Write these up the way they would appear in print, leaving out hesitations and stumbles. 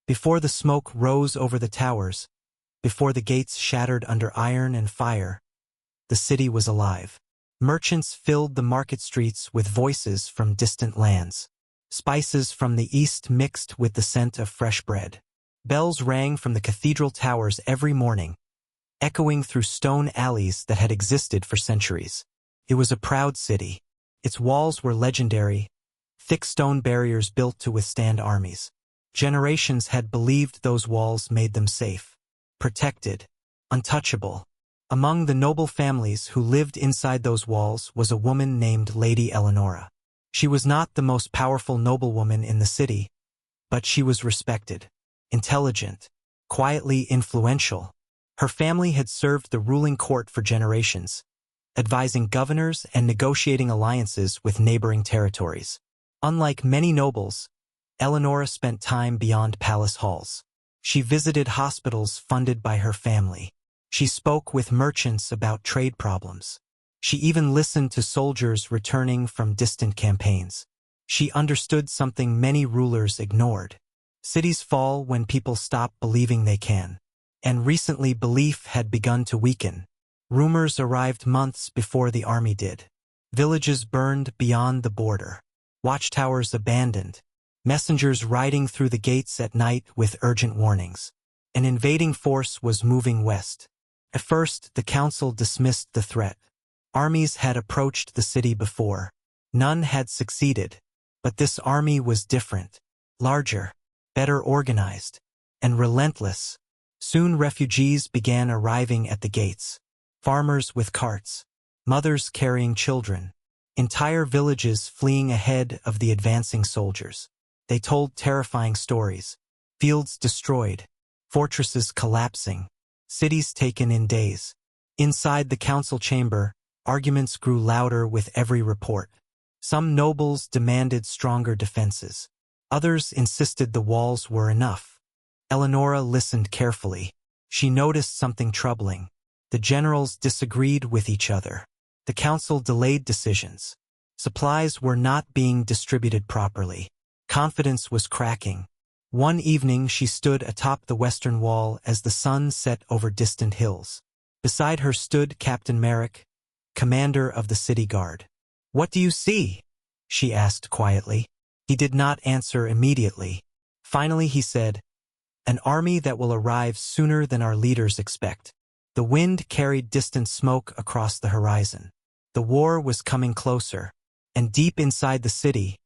Before the smoke rose over the towers, before the gates shattered under iron and fire, the city was alive. Merchants filled the market streets with voices from distant lands. Spices from the east mixed with the scent of fresh bread. Bells rang from the cathedral towers every morning, echoing through stone alleys that had existed for centuries. It was a proud city. Its walls were legendary, thick stone barriers built to withstand armies. Generations had believed those walls made them safe, protected, untouchable. Among the noble families who lived inside those walls was a woman named Lady Eleonora. She was not the most powerful noblewoman in the city, but she was respected, intelligent, quietly influential. Her family had served the ruling court for generations, advising governors and negotiating alliances with neighboring territories. Unlike many nobles, Eleonora spent time beyond palace halls. She visited hospitals funded by her family. She spoke with merchants about trade problems. She even listened to soldiers returning from distant campaigns. She understood something many rulers ignored. Cities fall when people stop believing they can. And recently belief had begun to weaken. Rumors arrived months before the army did. Villages burned beyond the border. Watchtowers abandoned. Messengers riding through the gates at night with urgent warnings. An invading force was moving west. At first, the council dismissed the threat. Armies had approached the city before. None had succeeded. But this army was different. Larger, better organized, and relentless. Soon refugees began arriving at the gates. Farmers with carts. Mothers carrying children. Entire villages fleeing ahead of the advancing soldiers. They told terrifying stories. Fields destroyed. Fortresses collapsing. Cities taken in days. Inside the council chamber, arguments grew louder with every report. Some nobles demanded stronger defenses. Others insisted the walls were enough. Eleonora listened carefully. She noticed something troubling. The generals disagreed with each other. The council delayed decisions. Supplies were not being distributed properly. Confidence was cracking. One evening she stood atop the western wall as the sun set over distant hills. Beside her stood Captain Merrick, commander of the city guard. "What do you see?" she asked quietly. He did not answer immediately. Finally he said, "An army that will arrive sooner than our leaders expect." The wind carried distant smoke across the horizon. The war was coming closer, and deep inside the city,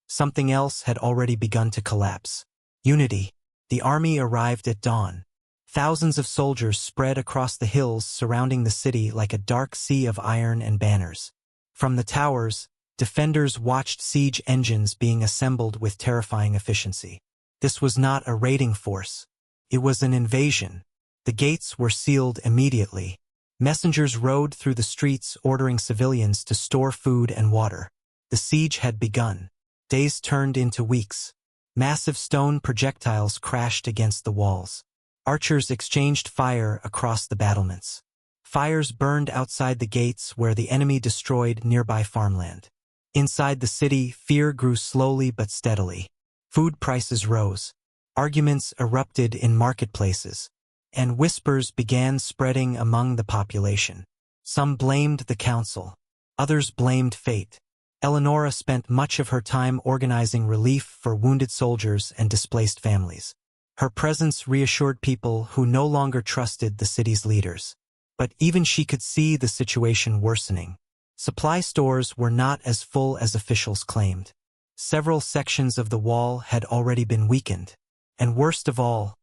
something else had already begun to collapse. Unity. The army arrived at dawn. Thousands of soldiers spread across the hills surrounding the city like a dark sea of iron and banners. From the towers, defenders watched siege engines being assembled with terrifying efficiency. This was not a raiding force. It was an invasion. The gates were sealed immediately. Messengers rode through the streets ordering civilians to store food and water. The siege had begun. Days turned into weeks. Massive stone projectiles crashed against the walls. Archers exchanged fire across the battlements. Fires burned outside the gates where the enemy destroyed nearby farmland. Inside the city, fear grew slowly but steadily. Food prices rose. Arguments erupted in marketplaces. And whispers began spreading among the population. Some blamed the council. Others blamed fate. Eleonora spent much of her time organizing relief for wounded soldiers and displaced families. Her presence reassured people who no longer trusted the city's leaders. But even she could see the situation worsening. Supply stores were not as full as officials claimed. Several sections of the wall had already been weakened. And worst of all,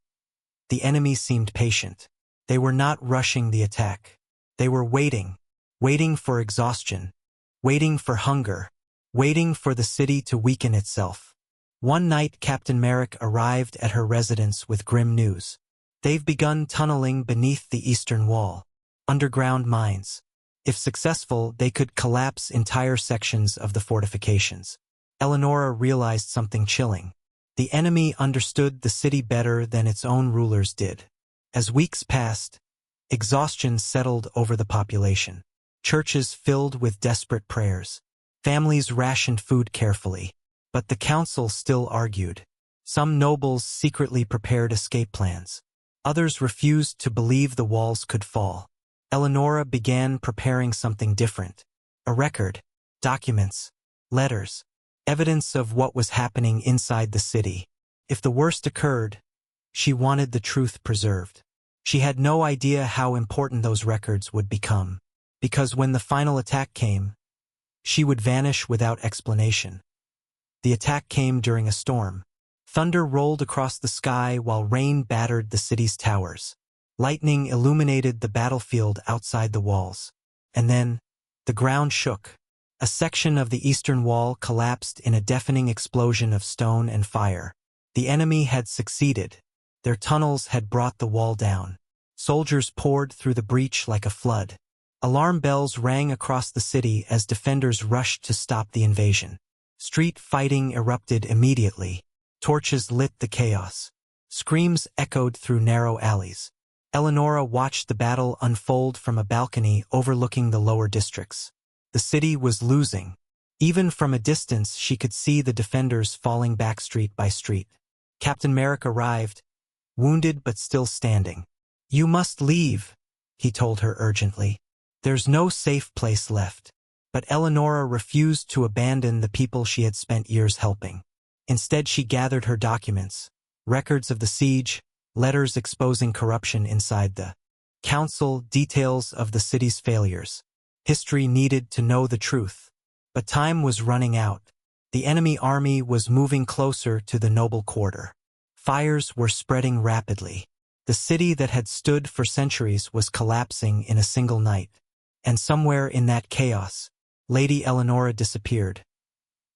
the enemy seemed patient. They were not rushing the attack. They were waiting for exhaustion, waiting for hunger, waiting for the city to weaken itself. One night Captain Merrick arrived at her residence with grim news. They've begun tunneling beneath the eastern wall. Underground mines. If successful, they could collapse entire sections of the fortifications. Eleonora realized something chilling. The enemy understood the city better than its own rulers did. As weeks passed, exhaustion settled over the population. Churches filled with desperate prayers. Families rationed food carefully. But the council still argued. Some nobles secretly prepared escape plans. Others refused to believe the walls could fall. Eleonora began preparing something different. A record, documents, letters, evidence of what was happening inside the city. If the worst occurred, she wanted the truth preserved. She had no idea how important those records would become, because when the final attack came, she would vanish without explanation. The attack came during a storm. Thunder rolled across the sky while rain battered the city's towers. Lightning illuminated the battlefield outside the walls. And then, the ground shook. A section of the eastern wall collapsed in a deafening explosion of stone and fire. The enemy had succeeded. Their tunnels had brought the wall down. Soldiers poured through the breach like a flood. Alarm bells rang across the city as defenders rushed to stop the invasion. Street fighting erupted immediately. Torches lit the chaos. Screams echoed through narrow alleys. Eleonora watched the battle unfold from a balcony overlooking the lower districts. The city was losing. Even from a distance she could see the defenders falling back street by street. Captain Merrick arrived, wounded but still standing. "You must leave," he told her urgently. "There's no safe place left." But Eleonora refused to abandon the people she had spent years helping. Instead she gathered her documents, records of the siege, letters exposing corruption inside the council, details of the city's failures. History needed to know the truth. But time was running out. The enemy army was moving closer to the noble quarter. Fires were spreading rapidly. The city that had stood for centuries was collapsing in a single night. And somewhere in that chaos, Lady Eleonora disappeared.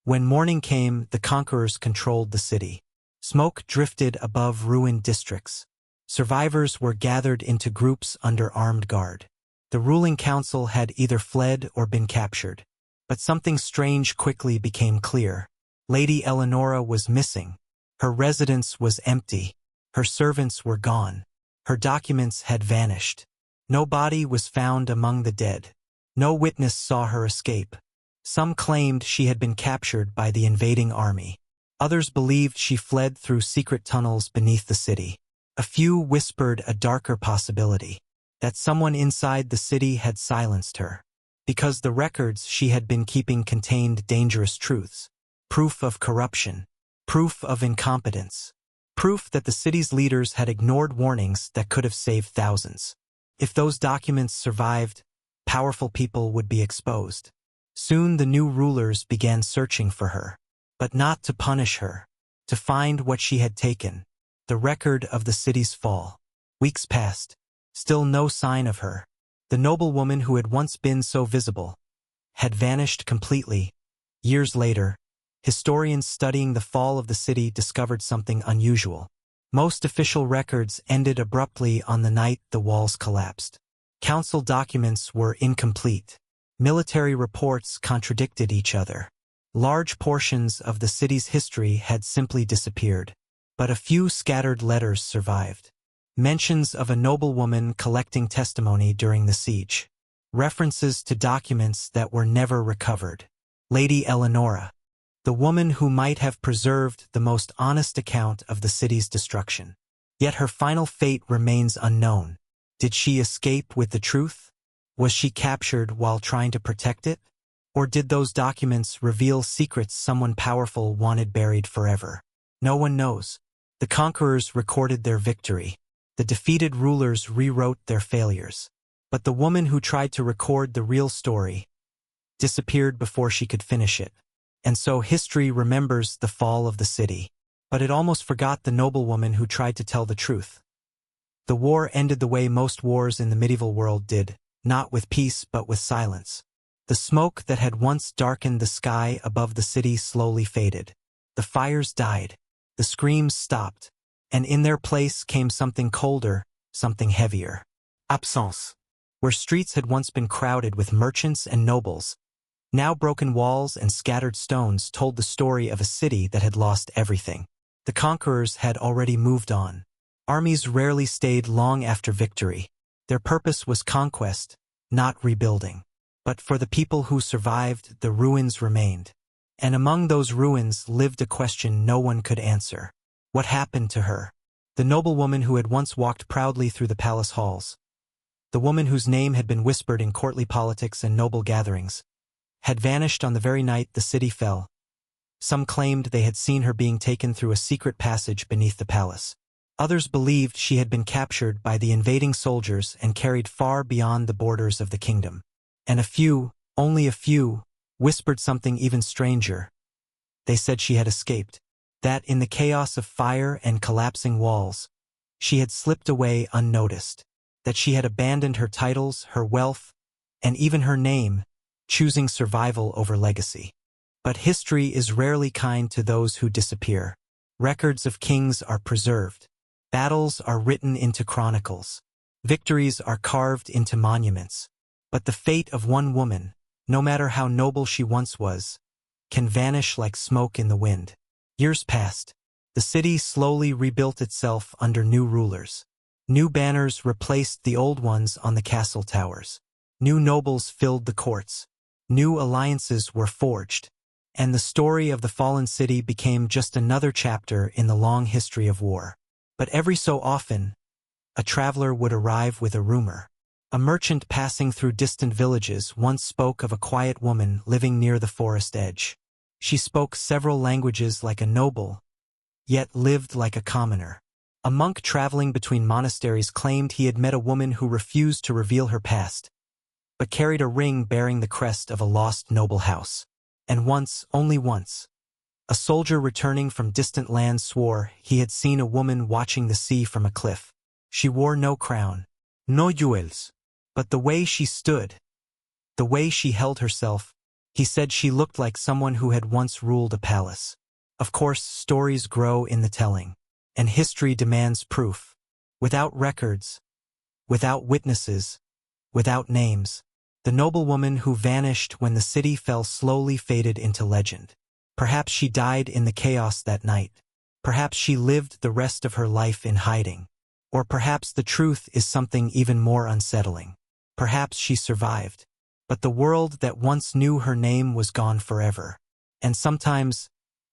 When morning came, the conquerors controlled the city. Smoke drifted above ruined districts. Survivors were gathered into groups under armed guard. The ruling council had either fled or been captured. But something strange quickly became clear. Lady Eleonora was missing. Her residence was empty. Her servants were gone. Her documents had vanished. No body was found among the dead. No witness saw her escape. Some claimed she had been captured by the invading army. Others believed she fled through secret tunnels beneath the city. A few whispered a darker possibility, that someone inside the city had silenced her. Because the records she had been keeping contained dangerous truths. Proof of corruption. Proof of incompetence. Proof that the city's leaders had ignored warnings that could have saved thousands. If those documents survived, powerful people would be exposed. Soon the new rulers began searching for her. But not to punish her. To find what she had taken. The record of the city's fall. Weeks passed. Still no sign of her. The noblewoman who had once been so visible had vanished completely. Years later, historians studying the fall of the city discovered something unusual. Most official records ended abruptly on the night the walls collapsed. Council documents were incomplete. Military reports contradicted each other. Large portions of the city's history had simply disappeared. But a few scattered letters survived. Mentions of a noblewoman collecting testimony during the siege. References to documents that were never recovered. Lady Eleonora, the woman who might have preserved the most honest account of the city's destruction. Yet her final fate remains unknown. Did she escape with the truth? Was she captured while trying to protect it? Or did those documents reveal secrets someone powerful wanted buried forever? No one knows. The conquerors recorded their victory. The defeated rulers rewrote their failures. But the woman who tried to record the real story disappeared before she could finish it. And so history remembers the fall of the city. But it almost forgot the noblewoman who tried to tell the truth. The war ended the way most wars in the medieval world did, not with peace but with silence. The smoke that had once darkened the sky above the city slowly faded. The fires died. The screams stopped. And in their place came something colder, something heavier. Absence. Where streets had once been crowded with merchants and nobles, now broken walls and scattered stones told the story of a city that had lost everything. The conquerors had already moved on. Armies rarely stayed long after victory. Their purpose was conquest, not rebuilding. But for the people who survived, the ruins remained. And among those ruins lived a question no one could answer. What happened to her? The noblewoman who had once walked proudly through the palace halls, the woman whose name had been whispered in courtly politics and noble gatherings, had vanished on the very night the city fell. Some claimed they had seen her being taken through a secret passage beneath the palace. Others believed she had been captured by the invading soldiers and carried far beyond the borders of the kingdom. And a few, only a few, whispered something even stranger. They said she had escaped, that in the chaos of fire and collapsing walls, she had slipped away unnoticed, that she had abandoned her titles, her wealth, and even her name, choosing survival over legacy. But history is rarely kind to those who disappear. Records of kings are preserved. Battles are written into chronicles. Victories are carved into monuments. But the fate of one woman, no matter how noble she once was, can vanish like smoke in the wind. Years passed. The city slowly rebuilt itself under new rulers. New banners replaced the old ones on the castle towers. New nobles filled the courts. New alliances were forged. And the story of the fallen city became just another chapter in the long history of war. But every so often, a traveler would arrive with a rumor. A merchant passing through distant villages once spoke of a quiet woman living near the forest edge. She spoke several languages like a noble, yet lived like a commoner. A monk traveling between monasteries claimed he had met a woman who refused to reveal her past, but carried a ring bearing the crest of a lost noble house. And once, only once, a soldier returning from distant lands swore he had seen a woman watching the sea from a cliff. She wore no crown, no jewels, but the way she stood, the way she held herself, he said she looked like someone who had once ruled a palace. Of course, stories grow in the telling, and history demands proof. Without records, without witnesses, without names, the noblewoman who vanished when the city fell slowly faded into legend. Perhaps she died in the chaos that night. Perhaps she lived the rest of her life in hiding. Or perhaps the truth is something even more unsettling. Perhaps she survived, but the world that once knew her name was gone forever. And sometimes,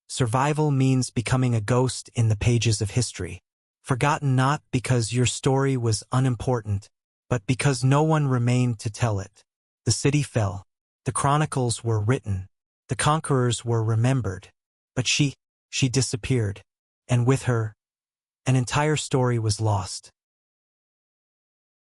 survival means becoming a ghost in the pages of history. Forgotten not because your story was unimportant, but because no one remained to tell it. The city fell. The chronicles were written. The conquerors were remembered. But she disappeared. And with her, an entire story was lost.